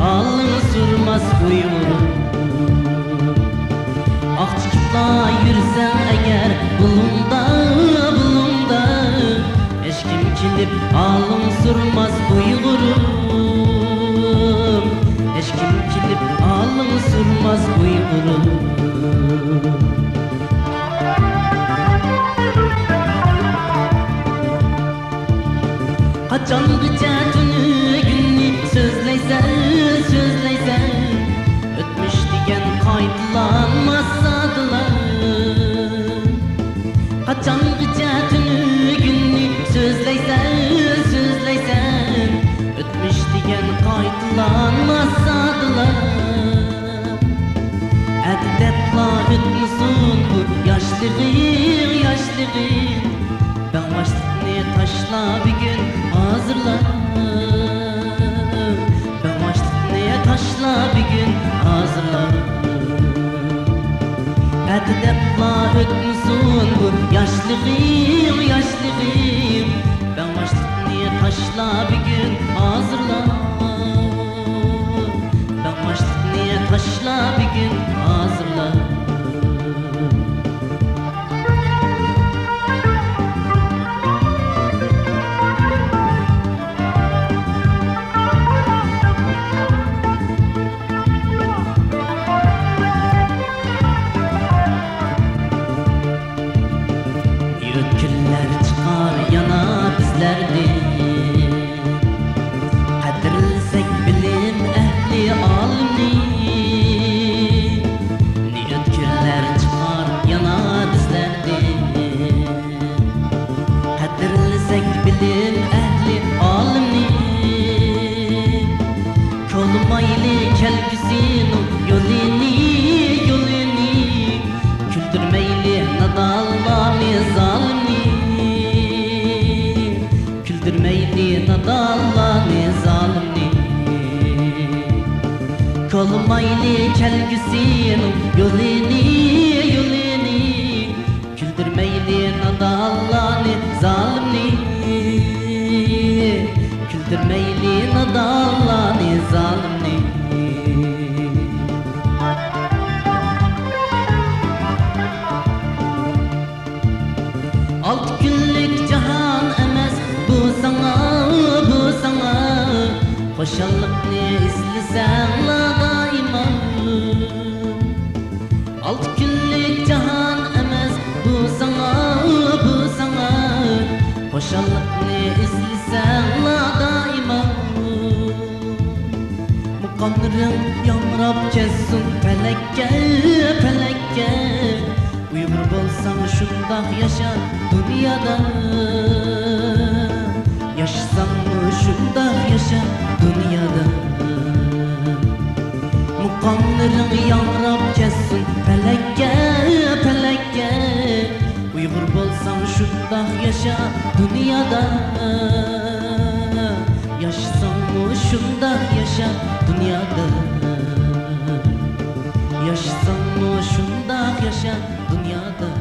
alın sürmez Uygurum. Ak çıkıpla yürsen eğer bulunda eşkim kilip alın sürmez Uygurum. Eşkim kilip alın sürmez Uygurum. Kaçangıca tünü günni sözleysen ötmüş digen kayıtlanmaz sadılar. Kaçangıca tünü günni sözleysen ötmüş digen kayıtlanmaz sadılar. Edepla ötmüsün bu yaşlığın ben başlıkını taşla bir gün hazırla. Ben başlıkını taşla bir gün hazırla. Edepla ötmüsün bu yaşlığın ben başlıkını taşla bir gün hazırla. Ben başlıkını taşla bir gün hazırla. Öküller çıkar yana bizlerdi. Kadirlsek bilim ehli alimi. Ne öküller çıkar yana bizlerdi. Kadirlsek bilim ehli alimi. Kolmaylı kelgüsünün yolini küldürmeyli nadallani zalimi. Küldürmeyli nadallani zalimi. Kolmaylı kelgüsünün yolini küldürmeyli nadallani zalimi. Küldürmeyli nadallani zalimi. Alt günlük cahan emes bu sana hoşallıkni izlesen la daima. Alt günlük cahan emes bu sana hoşallıkni izlesen la daima. Muqamlarım yamrab kessin pelekке Uygur bolsam şundaq yaşa dünyada. Yaşasam şundaq yaşa dünyada. Muqamlarım yamrab kessin pelekke Uygur bolsam şundaq yaşa dünyada. Yaşasam şundaq yaşa dünyada. Yaşasam şundaq yaşa dünyada.